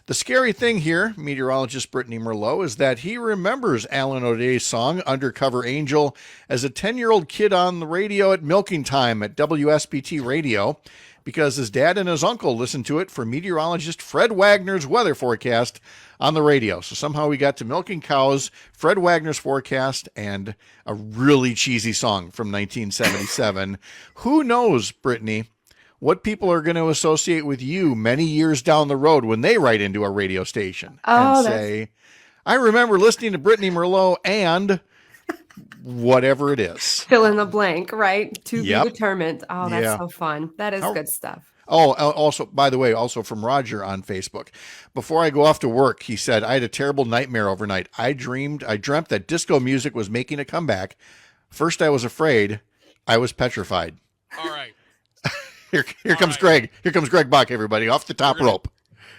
The scary thing here, meteorologist Brittany Merlot, is that he remembers Alan O'Day's song, Undercover Angel, as a 10-year-old kid on the radio at milking time at WSBT Radio, because his dad and his uncle listened to it for meteorologist Fred Wagner's weather forecast on the radio. So somehow we got to milking cows, Fred Wagner's forecast, and a really cheesy song from 1977. Who knows, Brittany, what people are going to associate with you many years down the road when they write into a radio station and say, I remember listening to Brittany Merlot and whatever it is. Fill in the blank, right? To be determined. Oh, that's so fun. That is good stuff. Oh, also, by the way, also from Roger on Facebook. Before I go off to work, he said, I had a terrible nightmare overnight. I dreamt that disco music was making a comeback. First, I was afraid. I was petrified. All right. Here comes Greg. Here comes Greg Buck, everybody, off the top rope.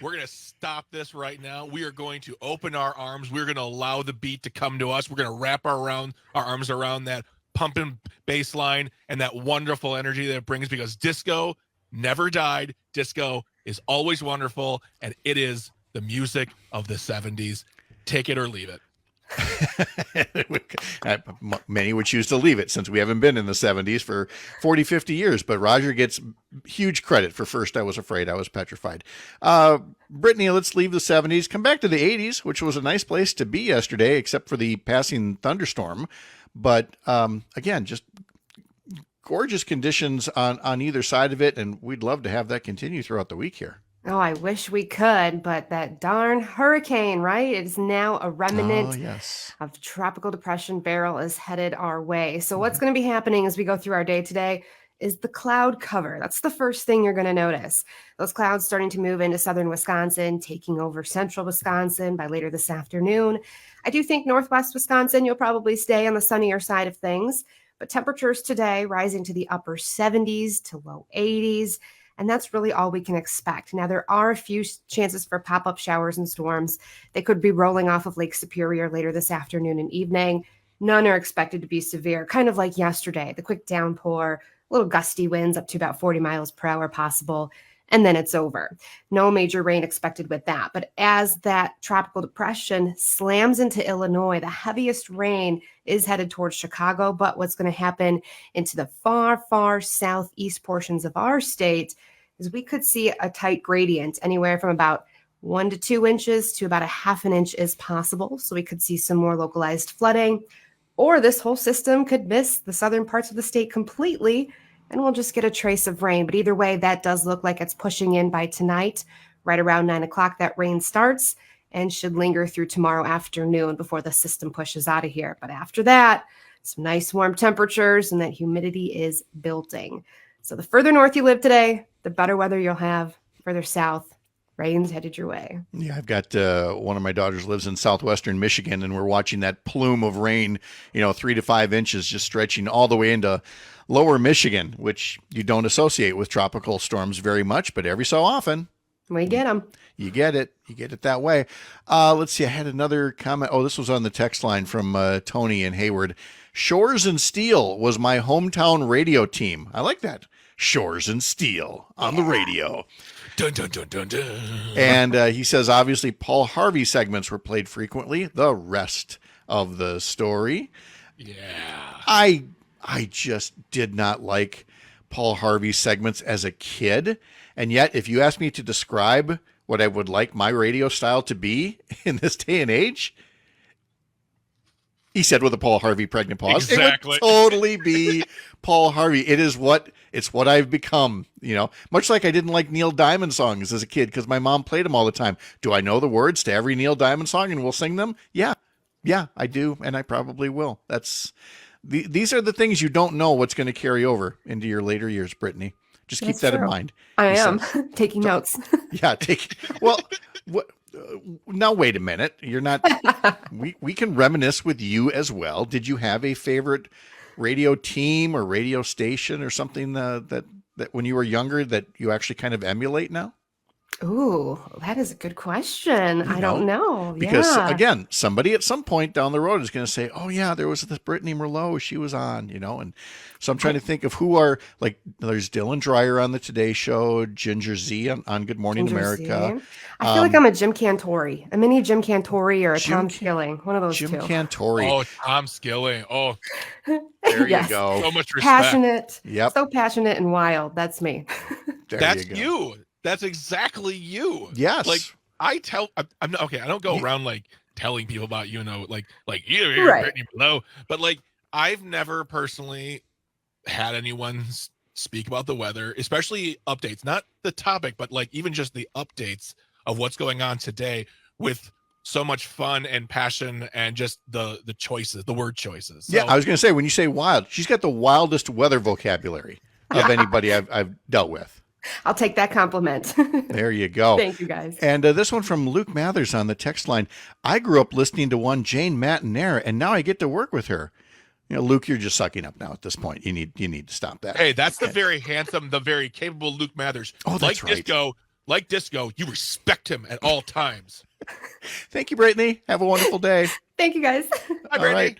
We're going to stop this right now. We are going to open our arms. We're going to allow the beat to come to us. We're going to wrap our arms around that pumping bass line and that wonderful energy that it brings, because disco never died. Disco is always wonderful, and it is the music of the 70s. Take it or leave it. Many would choose to leave it, since we haven't been in the 70s for 40, 50 years. But Roger gets huge credit for First I Was Afraid, I Was Petrified. Brittany, let's leave the 70s. Come back to the 80s, which was a nice place to be yesterday, except for the passing thunderstorm. But again, just gorgeous conditions on either side of it. And we'd love to have that continue throughout the week here. Oh, I wish we could, but that darn hurricane, right? It is now a remnant of tropical depression. Beryl is headed our way. So what's going to be happening as we go through our day today is the cloud cover. That's the first thing you're going to notice. Those clouds starting to move into southern Wisconsin, taking over central Wisconsin by later this afternoon. I do think northwest Wisconsin, you'll probably stay on the sunnier side of things, but temperatures today rising to the upper 70s to low 80s. And that's really all we can expect. Now, there are a few chances for pop-up showers and storms. They could be rolling off of Lake Superior later this afternoon and evening. None are expected to be severe, kind of like yesterday. The quick downpour, little gusty winds up to about 40 miles per hour possible, and then it's over. No major rain expected with that. But as that tropical depression slams into Illinois, the heaviest rain is headed towards Chicago. But what's going to happen into the far, far southeast portions of our state is we could see a tight gradient, anywhere from about 1 to 2 inches to about a half an inch is possible. So we could see some more localized flooding, or this whole system could miss the southern parts of the state completely, and we'll just get a trace of rain. But either way, that does look like it's pushing in by tonight. Right around 9 o'clock, that rain starts and should linger through tomorrow afternoon before the system pushes out of here. But after that, some nice warm temperatures, and that humidity is building. So the further north you live today, the better weather you'll have. Further south, rain's headed your way. Yeah, I've got one of my daughters lives in southwestern Michigan, and we're watching that plume of rain, 3 to 5 inches, just stretching all the way into lower Michigan, which you don't associate with tropical storms very much, but every so often we get them. You get it. You get it that way. Let's see. I had another comment. Oh, this was on the text line from Tony in Hayward. Shores and Steel was my hometown radio team. I like that. Shores and Steel on the radio. Dun, dun, dun, dun, dun. And he says, obviously, Paul Harvey segments were played frequently. The rest of the story. Yeah. I just did not like Paul Harvey segments as a kid. And yet, if you ask me to describe what I would like my radio style to be in this day and age, he said with a Paul Harvey pregnant pause, exactly. It would totally be Paul Harvey. It's what I've become, much like I didn't like Neil Diamond songs as a kid because my mom played them all the time. Do I know the words to every Neil Diamond song and we'll sing them? Yeah, I do. And I probably will. These are the things you don't know what's going to carry over into your later years, Brittany. Just keep that in mind. I am taking notes. Yeah. Now, wait a minute. You're not, we can reminisce with you as well. Did you have a favorite radio team or radio station or something that when you were younger that you actually kind of emulate now? Ooh, that is a good question. I don't know. Because Yeah. again, somebody at some point down the road is going to say, "Oh yeah, there was this Brittany Merlot. She was on," and so I'm trying to think of who are like. There's Dylan Dreyer on the Today Show, Ginger Z on Good Morning Ginger America. Z. I feel like I'm a Jim Cantore, a mini Jim Cantore or a Tom Skilling, one of those Jim two. Cantore. Oh, Tom Skilling. Oh, there Yes. you go. So much respect. Passionate. Yep. So passionate and wild. That's me. That's you. That's exactly you. Yes. Like I'm not okay. I don't go around like telling people about like you, Right. Brittany Below, but like I've never personally had anyone speak about the weather, especially updates, not the topic, but like even just the updates of what's going on today with so much fun and passion and just the choices, the word choices. So, yeah, I was going to say, when you say wild, she's got the wildest weather vocabulary of anybody I've dealt with. I'll take that compliment. There you go. Thank you, guys. And this one from Luke Mathers on the text line. I grew up listening to one Jane Matinaire, and now I get to work with her. Luke, you're just sucking up now at this point. You need to stop that. Hey, that's the very handsome, the very capable Luke Mathers. Oh, that's right. Like disco, you respect him at all times. Thank you, Brittany. Have a wonderful day. Thank you, guys. Bye, Brittany. All right.